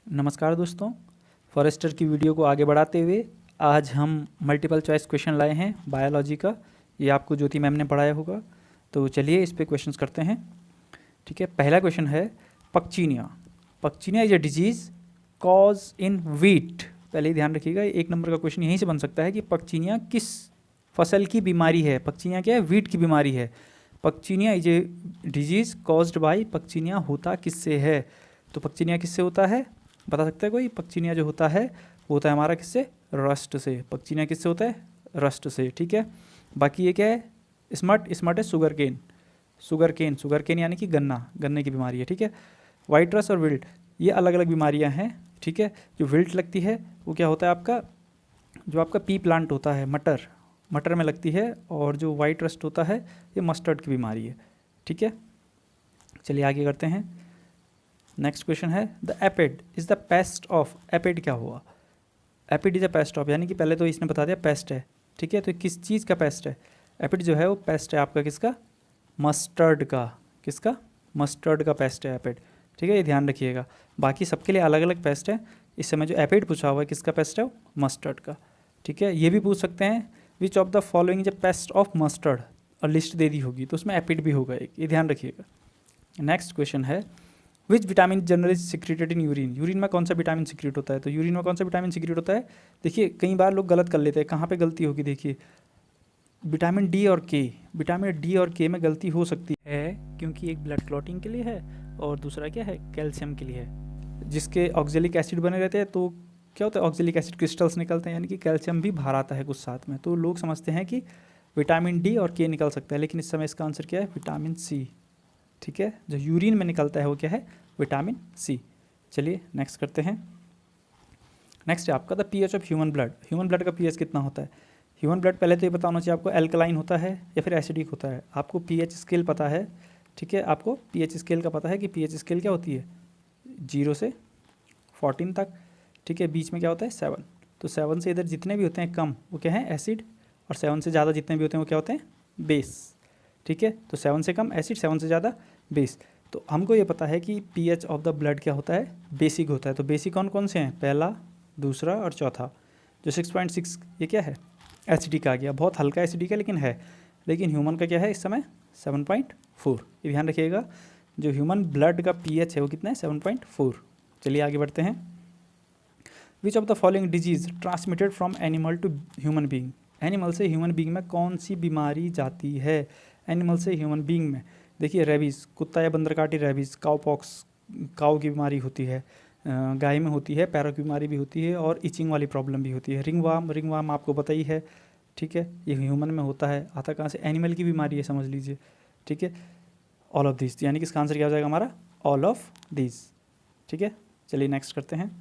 नमस्कार दोस्तों, फॉरेस्टर की वीडियो को आगे बढ़ाते हुए आज हम मल्टीपल चॉइस क्वेश्चन लाए हैं बायोलॉजी का। ये आपको ज्योति मैम ने पढ़ाया होगा, तो चलिए इस पे क्वेश्चंस करते हैं। ठीक है, पहला क्वेश्चन है Puccinia. Puccinia is a disease caused in wheat. पहले ही ध्यान रखिएगा, एक नंबर का क्वेश्चन यहीं से बन सकता है कि पक्चीनिया किस फसल की बीमारी है। पक्चीनिया क्या है? वीट की बीमारी है। Puccinia is a disease caused by, Puccinia होता किससे है? तो पक्चीनिया किससे होता है बता सकता है कोई? पक्चीनिया जो होता है वो होता है हमारा किससे? रस्ट से। पक्चीनिया किससे होता है? रस्ट से। ठीक है, बाकी ये क्या है? स्मट, स्मट है शुगर केन। शुगर केन यानी कि गन्ना, गन्ने की बीमारी है। ठीक है, वाइट रस्ट और विल्ट ये अलग अलग बीमारियां हैं। ठीक है, जो विल्ट लगती है वो क्या होता है आपका, जो आपका पी प्लांट होता है, मटर में लगती है, और जो वाइट रस्ट होता है ये मस्टर्ड की बीमारी है। ठीक है, चलिए आगे करते हैं। नेक्स्ट क्वेश्चन है the aphid is the paste of. Aphid क्या हुआ? Aphid is a pest of, यानी कि पहले तो इसने बता दिया पेस्ट है। ठीक है, तो किस चीज़ का पेस्ट है? एपिड जो है वो पेस्ट है आपका किसका? मस्टर्ड का। किसका? मस्टर्ड का पेस्ट है एपिड। ठीक है, ये ध्यान रखिएगा, बाकी सबके लिए अलग अलग पेस्ट है। इस समय जो एपिड पूछा हुआ है किसका पेस्ट है? मस्टर्ड का। ठीक है, ये भी पूछ सकते हैं which of the following is a pest of mustard, और लिस्ट दे दी होगी तो उसमें एपिड भी होगा एक, ये ध्यान रखिएगा। नेक्स्ट क्वेश्चन है which vitamin generally secreted in urine. Urine में कौन सा विटामिन सिक्रेट होता है? तो यूरिन में कौन सा विटामिन सिक्रेट होता है? देखिए कई बार लोग गलत कर लेते हैं, कहाँ पे गलती होगी देखिए, विटामिन डी और के। विटामिन डी और के में गलती हो सकती है क्योंकि एक ब्लड क्लॉटिंग के लिए है और दूसरा क्या है? कैल्शियम के लिए है। जिसके ऑक्जेलिक एसिड बने रहते हैं तो क्या होता है? ऑक्जेलिक एसिड क्रिस्टल्स निकलते हैं, यानी कि कैल्शियम भी बाहर आता है कुछ साथ में, तो लोग समझते हैं कि विटामिन डी और के निकल सकता है, लेकिन इस समय इसका आंसर क्या है? Vitamin C. ठीक है, जो यूरिन में निकलता है वो क्या है? Vitamin C. चलिए नेक्स्ट करते हैं। नेक्स्ट है आपका the pH of human blood. Human blood का पीएच कितना होता है? ह्यूमन ब्लड पहले तो ये पता होना चाहिए आपको, एल्कलाइन होता है या फिर एसिडिक होता है। आपको पीएच स्केल पता है। ठीक है, आपको पीएच स्केल का पता है कि पीएच स्केल क्या होती है? 0 से 14 तक। ठीक है, बीच में क्या होता है? 7। तो 7 से इधर जितने भी होते हैं कम वो क्या है? एसिड, और 7 से ज़्यादा जितने भी होते हैं वो क्या होते हैं? बेस। ठीक है, तो 7 से कम एसिड, 7 से ज़्यादा बेस। तो हमको ये पता है कि पीएच ऑफ द ब्लड क्या होता है? बेसिक होता है। तो बेसिक कौन कौन से हैं? पहला, दूसरा और चौथा। जो 6.6 ये क्या है? एसिडिक आ गया, बहुत हल्का एसिडिक है लेकिन है। लेकिन ह्यूमन का क्या है इस समय? 7.4। ये ध्यान रखिएगा, जो ह्यूमन ब्लड का पीएच है वो कितना है? 7.4। चलिए आगे बढ़ते हैं। Which of the following disease transmitted from animal to human being. Animal से ह्यूमन बींग में कौन सी बीमारी जाती है? एनिमल से ह्यूमन बींग में देखिए, रेबीज़, कुत्ता या बंदर काटी रेबीज़, काउपॉक्स, काऊ की बीमारी होती है, गाय में होती है, पैरों की बीमारी भी होती है, और इचिंग वाली प्रॉब्लम भी होती है। रिंगवार्म आपको पता ही है। ठीक है, ये ह्यूमन में होता है, आता कहाँ से? एनिमल की बीमारी है समझ लीजिए। ठीक है, ऑल ऑफ दिस, यानी कि इसका आंसर क्या हो जाएगा हमारा? All of this. ठीक है, चलिए नेक्स्ट करते हैं।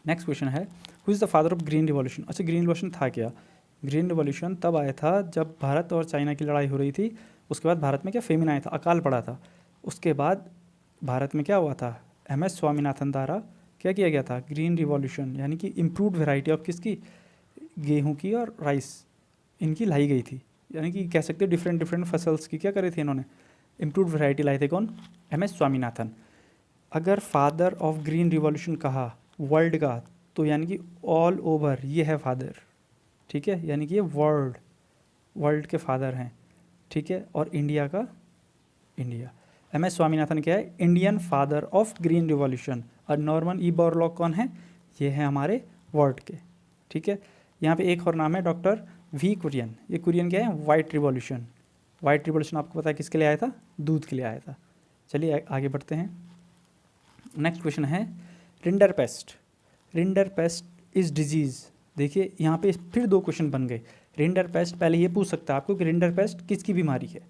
नेक्स्ट क्वेश्चन है who is the father of green revolution. अच्छा, ग्रीन रिवॉल्यूशन था क्या? ग्रीन रिवॉल्यूशन तब आया था जब भारत और चाइना की लड़ाई हो रही थी। उसके बाद भारत में क्या फेमिन आया था, अकाल पड़ा था। उसके बाद भारत में क्या हुआ था? एम.एस. स्वामीनाथन द्वारा क्या किया गया था? ग्रीन रिवॉल्यूशन, यानी कि इम्प्रूव्ड वेराइटी ऑफ किसकी? गेहूँ की और राइस, इनकी लाई गई थी। यानी कि कह सकते हो डिफरेंट डिफरेंट फसल्स की क्या करे थे इन्होंने? इम्प्रूव्ड वेराइटी लाए थे। कौन? एम.एस. स्वामीनाथन। अगर फादर ऑफ ग्रीन रिवॉल्यूशन कहा वर्ल्ड का, तो यानी कि ऑल ओवर ये है फादर। ठीक है, यानी कि ये वर्ल्ड के फादर हैं। ठीक है, और इंडिया का, इंडिया, एम.एस. स्वामीनाथन क्या है? Indian father of green revolution. और नॉर्मन ई बोरलॉग कौन है? ये है हमारे वर्ल्ड के। ठीक है, यहाँ पे एक और नाम है डॉक्टर वी कुरियन। ये कुरियन क्या है? White revolution. वाइट रिवॉल्यूशन आपको पता है किसके लिए आया था? दूध के लिए आया था। चलिए आगे बढ़ते हैं। नेक्स्ट क्वेश्चन है rinder paste. Rinder paste is disease. देखिए यहाँ पे फिर 2 क्वेश्चन बन गए। रिंडर पेस्ट, पहले ये पूछ सकता है आपको कि रिंडर पेस्ट किसकी बीमारी है?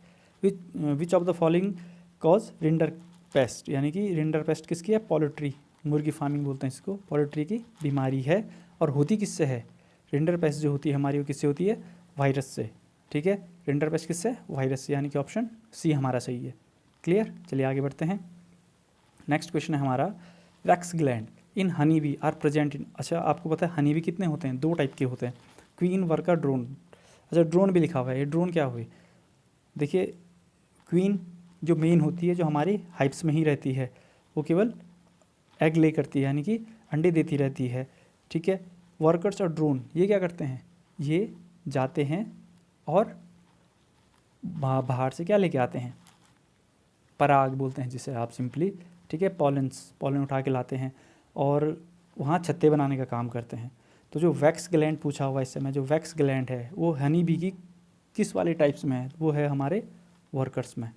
विच of the following cause rinder paste, यानी कि रिंडर पेस्ट किसकी है? पोल्ट्री, मुर्गी फार्मिंग बोलते हैं इसको, पोल्ट्री की बीमारी है। और होती किससे है? रिंडर पेस्ट जो होती है हमारी वो किससे होती है? वायरस से। ठीक है, रिंडर पेस्ट किससे? वायरस से, यानी कि ऑप्शन सी हमारा सही है। क्लियर, चलिए आगे बढ़ते हैं। नेक्स्ट क्वेश्चन है हमारा wax gland in honey bee are present in. अच्छा, आपको पता है हनी बी कितने होते हैं? 2 टाइप के होते हैं, क्वीन, वर्कर, ड्रोन। अच्छा, ड्रोन भी लिखा हुआ है, ये ड्रोन क्या हुई? देखिए, क्वीन जो मेन होती है, जो हमारी हाइप्स में ही रहती है, वो केवल एग ले करती है, यानी कि अंडे देती रहती है, ठीक है। वर्कर्स और ड्रोन ये क्या करते हैं, ये जाते हैं और बाहर से क्या लेके आते हैं, पराग बोलते हैं जिसे आप सिंपली, ठीक है, पॉलन उठा के लाते हैं और वहाँ छत्ते बनाने का काम करते हैं। तो जो वैक्स ग्लैंड पूछा हुआ इस समय, जो वैक्स ग्लैंड है वो हनी बी की किस वाले टाइप्स में है, वो है हमारे वर्कर्स में,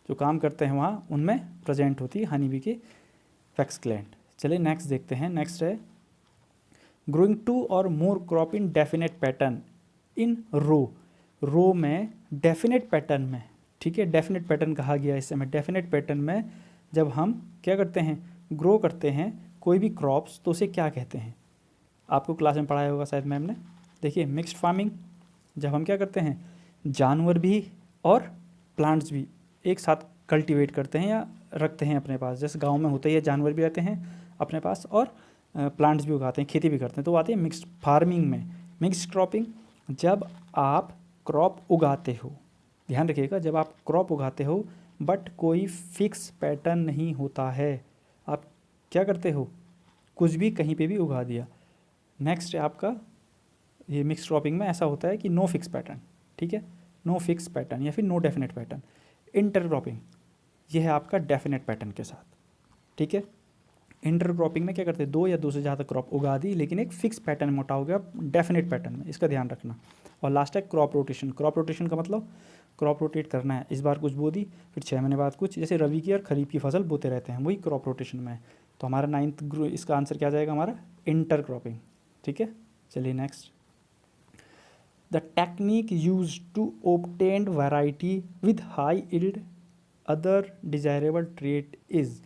जो काम करते हैं वहाँ उनमें प्रेजेंट होती है हनी बी की वैक्स ग्लैंड। चलिए नेक्स्ट देखते हैं। नेक्स्ट है growing two or more crop in definite pattern in row में डेफिनेट पैटर्न में, ठीक है, डेफिनेट पैटर्न कहा गया इस समय। डेफिनेट पैटर्न में जब हम क्या करते हैं, ग्रो करते हैं कोई भी क्रॉप्स, तो उसे क्या कहते हैं, आपको क्लास में पढ़ाया होगा शायद मैम ने। देखिए मिक्स्ड फार्मिंग, जब हम क्या करते हैं, जानवर भी और प्लांट्स भी एक साथ कल्टीवेट करते हैं या रखते हैं अपने पास, जैसे गांव में होता ही है, जानवर भी रहते हैं अपने पास और प्लांट्स भी उगाते हैं, खेती भी करते हैं, तो वो आते हैं मिक्स्ड फार्मिंग में। मिक्स्ड क्रॉपिंग, जब आप क्रॉप उगाते हो, ध्यान रखिएगा, जब आप क्रॉप उगाते हो बट कोई फिक्स पैटर्न नहीं होता है, आप क्या करते हो, कुछ भी कहीं पे भी उगा दिया। नेक्स्ट है आपका ये मिक्स क्रॉपिंग में ऐसा होता है कि नो फिक्स पैटर्न, ठीक है, नो फिक्स पैटर्न या फिर नो डेफिनेट पैटर्न। इंटरक्रॉपिंग, ये है आपका डेफिनेट पैटर्न के साथ, ठीक है। इंटरक्रॉपिंग में क्या करते हैं, 2 या 2 से ज़्यादा क्रॉप उगा दी लेकिन एक फिक्स पैटर्न मोटा हो गया डेफिनेट पैटर्न में, इसका ध्यान रखना। और लास्ट है क्रॉप रोटेशन। क्रॉप रोटेशन का मतलब क्रॉप रोटेट करना है, इस बार कुछ बो दी फिर 6 महीने बाद कुछ, जैसे रबी की और खरीफ की फसल बोते रहते हैं, वही क्रॉप रोटेशन में है। तो हमारा 9th इसका आंसर क्या जाएगा हमारा, इंटरक्रॉपिंग, ठीक है। चलिए next, the technique use to obtain variety with high yield other desirable trait is,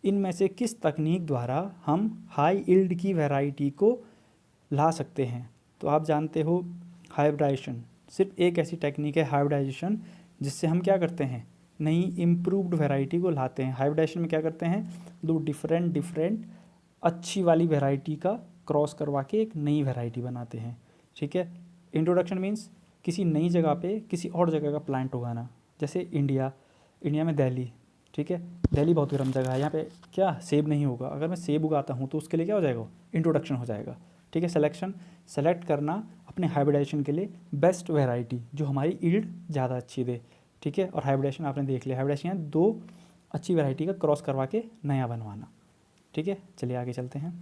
इनमें से किस तकनीक द्वारा हम हाई यील्ड की वैरायटी को ला सकते हैं। तो आप जानते हो हाइब्रिडाइजेशन, सिर्फ एक ऐसी टेक्निक है हाइब्रिडाइजेशन जिससे हम क्या करते हैं, नई इम्प्रूव्ड वैरायटी को लाते हैं। हाइब्रिडाइजेशन में क्या करते हैं, 2 डिफरेंट अच्छी वाली वैरायटी का क्रॉस करवा के एक नई वैरायटी बनाते हैं, ठीक है। इंट्रोडक्शन मीन्स किसी नई जगह पे किसी और जगह का प्लांट उगाना, जैसे इंडिया में दिल्ली, ठीक है, दिल्ली बहुत गर्म जगह है, यहाँ पे क्या सेब नहीं होगा, अगर मैं सेब उगाता हूँ तो उसके लिए क्या हो जाएगा, इंट्रोडक्शन हो जाएगा, ठीक है। सेलेक्ट करना अपने हाइब्रिडाइजेशन के लिए बेस्ट वैरायटी जो हमारी यील्ड ज़्यादा अच्छी दे, ठीक है। और हाइब्रिडाइजेशन आपने देख लिया, हाइब्रिडाइजेशन है 2 अच्छी वैरायटी का क्रॉस करवा के नया बनवाना, ठीक है। चलिए आगे चलते हैं।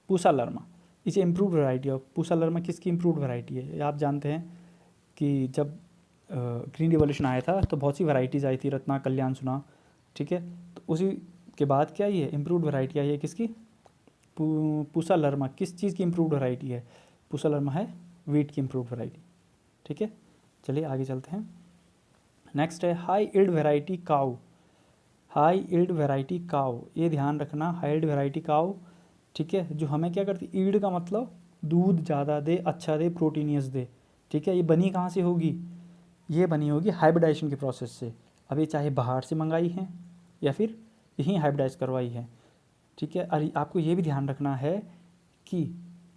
Pusa लर्मा is improved variety of, Pusa लर्मा किसकी इम्प्रूव्ड वैरायटी है, आप जानते हैं कि जब ग्रीन रिवॉल्यूशन आया था तो बहुत सी वैरायटीज़ आई थी, रत्ना, कल्याण, सुना, ठीक है। तो उसी के बाद क्या ये इम्प्रूव्ड वैरायटी आई है किसकी, पूसा लर्मा किस चीज़ की इम्प्रूव्ड वैरायटी है, पूसा लर्मा है वीट की इम्प्रूव्ड वैरायटी, ठीक है। चलिए आगे चलते हैं। नेक्स्ट है हाई यील्ड वैरायटी काऊ। हाई यील्ड वैरायटी काऊ, ये ध्यान रखना, हाई यील्ड वैरायटी काऊ, ठीक है, जो हमें क्या करती, यील्ड का मतलब दूध ज़्यादा दे, अच्छा दे, प्रोटीनियस दे, ठीक है। ये बनी कहाँ से होगी, ये बनी होगी हाइब्रिडाइजेशन के प्रोसेस से। अब ये चाहे बाहर से मंगाई है या फिर यहीं हाइब्रिडाइज करवाई है, ठीक है। और आपको ये भी ध्यान रखना है कि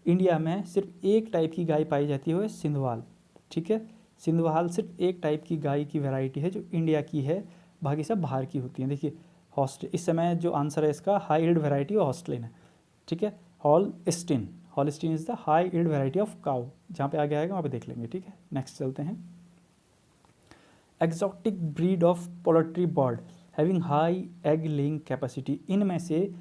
इंडिया में सिर्फ एक टाइप की गाय पाई जाती है, वो है सिंधवाल, ठीक है। सिंधवाल सिर्फ एक टाइप की गाय की वैरायटी है जो इंडिया की है, बाकी सब बाहर की होती हैं। देखिए इस समय जो आंसर है इसका हाई यील्ड वैरायटी हॉस्टलिन है, ठीक है। Holstein is the high yield variety of cow, जहाँ पे आगे आएगा वहाँ पे देख लेंगे, ठीक है। नेक्स्ट चलते हैं। Exotic breed of poultry bird having high egg laying capacity, इनमें से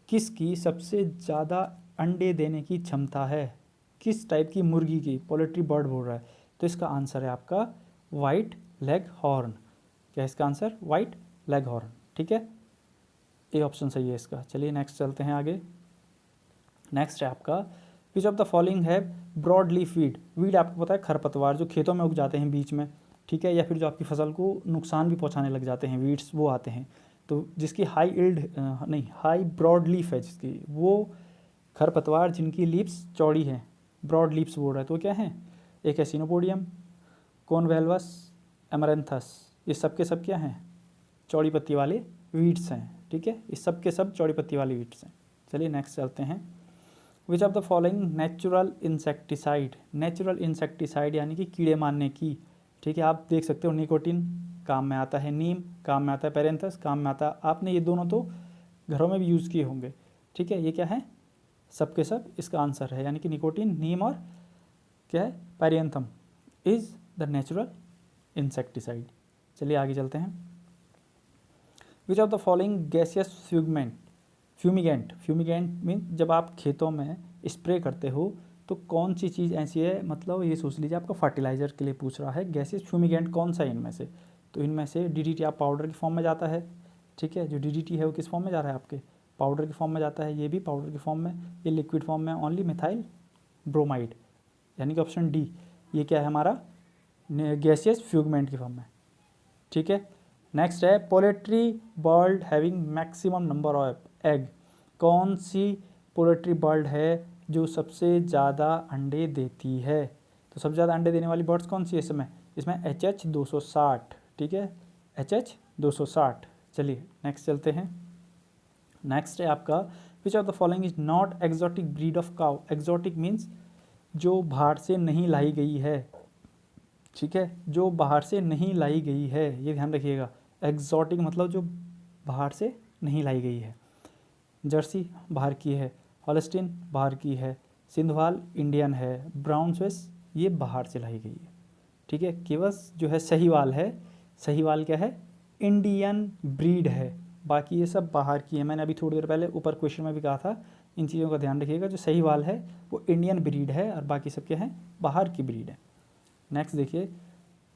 किसकी सबसे ज़्यादा अंडे देने की क्षमता है, किस टाइप की मुर्गी की, पोल्ट्री बर्ड बोल रहा है, तो इसका आंसर है आपका वाइट लेग हॉर्न। क्या है इसका आंसर, वाइट लेग हॉर्न, ठीक है, ए ऑप्शन सही है इसका। चलिए नेक्स्ट चलते हैं आगे। नेक्स्ट है आपका विच ऑफ द फॉलोइंग है ब्रॉड लीफ वीड। वीड आपको पता है खरपतवार जो खेतों में उग जाते हैं बीच में, ठीक है, या फिर जो आपकी फसल को नुकसान भी पहुंचाने लग जाते हैं, वीड्स वो आते हैं। तो जिसकी हाई ब्रॉड लीफ है जिसकी, वो खरपतवार जिनकी लीव्स चौड़ी हैं, ब्रॉड लीव्स बोल रहा है, तो क्या है, एक है सिनोपोडियम, कॉनवेल्वस, एमरैंथस, ये सब के सब क्या हैं, चौड़ी पत्ती वाले वीड्स हैं, ठीक है, इस सब के सब चौड़ी पत्ती वाली वीड्स हैं। चलिए नेक्स्ट चलते हैं। Which of the following natural insecticide यानी कि कीड़े मारने की, ठीक है, आप देख सकते हो निकोटिन काम में आता है, नीम काम में आता है, पेरेंथस काम में आता है, आपने ये दोनों तो घरों में भी यूज़ किए होंगे, ठीक है, ये क्या है, सब के सब इसका आंसर है, यानी कि निकोटीन, नीम और क्या है, पैरियंथम इज़ द नेचुरल इंसेक्टिसाइड। चलिए आगे चलते हैं। Which of the following gaseous fumigant mean जब आप खेतों में स्प्रे करते हो तो कौन सी चीज़ ऐसी है, मतलब ये सोच लीजिए आपका फर्टिलाइज़र के लिए पूछ रहा है, गैसियस फ्यूमिगेंट कौन सा है इनमें से, तो इनमें से डीडीटी आप पाउडर की फॉर्म में जाता है, ठीक है, जो डीडीटी है वो किस फॉर्म में जा रहा है, आपके पाउडर की फॉर्म में जाता है, ये भी पाउडर की फॉर्म में, ये लिक्विड फॉर्म में ओनली मिथाइल ब्रोमाइड, यानी कि ऑप्शन डी ये क्या है हमारा, गैसियस फ्यूगमेंट की फॉर्म में, ठीक है। नेक्स्ट है poultry bird having maximum number of egg, कौन सी पोलेट्री बर्ड है जो सबसे ज़्यादा अंडे देती है, तो सबसे ज़्यादा अंडे देने वाली बर्ड्स कौन सी है इसमें, HH 260, ठीक है, HH 260। चलिए नेक्स्ट चलते हैं। नेक्स्ट है आपका विच of the following is not exotic breed of cow, exotic means जो बाहर से नहीं लाई गई है, ठीक है, जो बाहर से नहीं लाई गई है, ये ध्यान रखिएगा, एक्जोटिक मतलब जो बाहर से नहीं लाई गई है। जर्सी बाहर की है, हॉलस्टीन बाहर की है, सिंधवाल इंडियन है, ब्राउन स्विस ये बाहर से लाई गई है, ठीक है। केवल जो है सहीवाल है, सहीवाल क्या है, इंडियन ब्रीड है, बाकी ये सब बाहर की है। मैंने अभी थोड़ी देर पहले ऊपर क्वेश्चन में भी कहा था, इन चीज़ों का ध्यान रखिएगा, जो सहीवाल है वो इंडियन ब्रीड है और बाकी सब क्या है, बाहर की ब्रीड है। नेक्स्ट देखिए,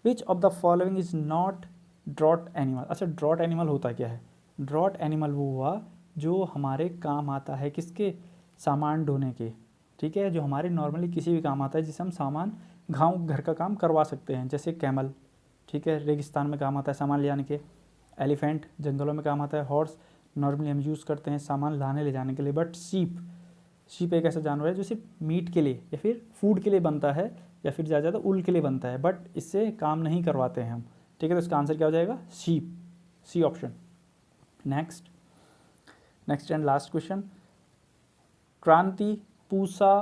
which of the following is not draught animal, अच्छा ड्रॉट एनिमल होता क्या है, ड्रॉट एनिमल वो हुआ जो हमारे काम आता है, किसके, सामान ढोने के, ठीक है, जो हमारे नॉर्मली किसी भी काम आता है, जिससे हम सामान गाँव घर का काम करवा सकते हैं, जैसे कैमल, ठीक है, रेगिस्तान में काम आता है सामान ले जाने के, एलिफेंट जंगलों में काम आता है, हॉर्स नॉर्मली हम यूज़ करते हैं सामान लाने ले जाने के लिए, बट शीप एक ऐसा जानवर है जो सिर्फ मीट के लिए या फिर फूड के लिए बनता है, या फिर ज़्यादा ऊल के लिए बनता है, बट इससे काम नहीं करवाते हैं हम, ठीक है, तो इसका आंसर क्या हो जाएगा, sheep, C option. Next and last question, Kranti, Pusa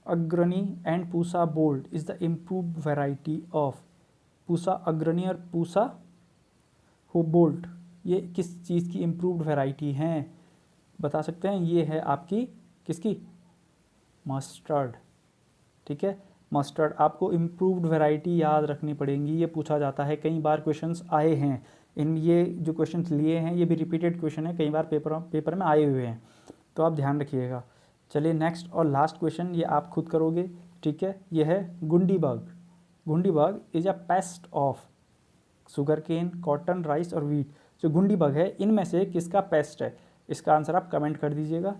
Agrani and Pusa bold is the improved variety of, Pusa Agrani और पूसा हो बोल्ट ये किस चीज़ की इम्प्रूव्ड वैरायटी हैं, बता सकते हैं, ये है आपकी किसकी, मस्टर्ड, ठीक है, मस्टर्ड। आपको इम्प्रूव्ड वैरायटी याद रखनी पड़ेगी, ये पूछा जाता है, कई बार क्वेश्चंस आए हैं, इन ये जो क्वेश्चंस लिए हैं ये भी रिपीटेड क्वेश्चन है, कई बार पेपर में आए हुए हैं, तो आप ध्यान रखिएगा। चलिए नेक्स्ट और लास्ट क्वेश्चन, ये आप खुद करोगे, ठीक है, ये है Gundhi bug. Gundhi bug is a pest of sugarcane, cotton, rice और वीट। जो गुंडी बग है इनमें से किसका पेस्ट है, इसका आंसर आप कमेंट कर दीजिएगा,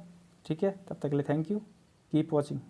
ठीक है। तब तक के लिए थैंक यू, कीप वॉचिंग।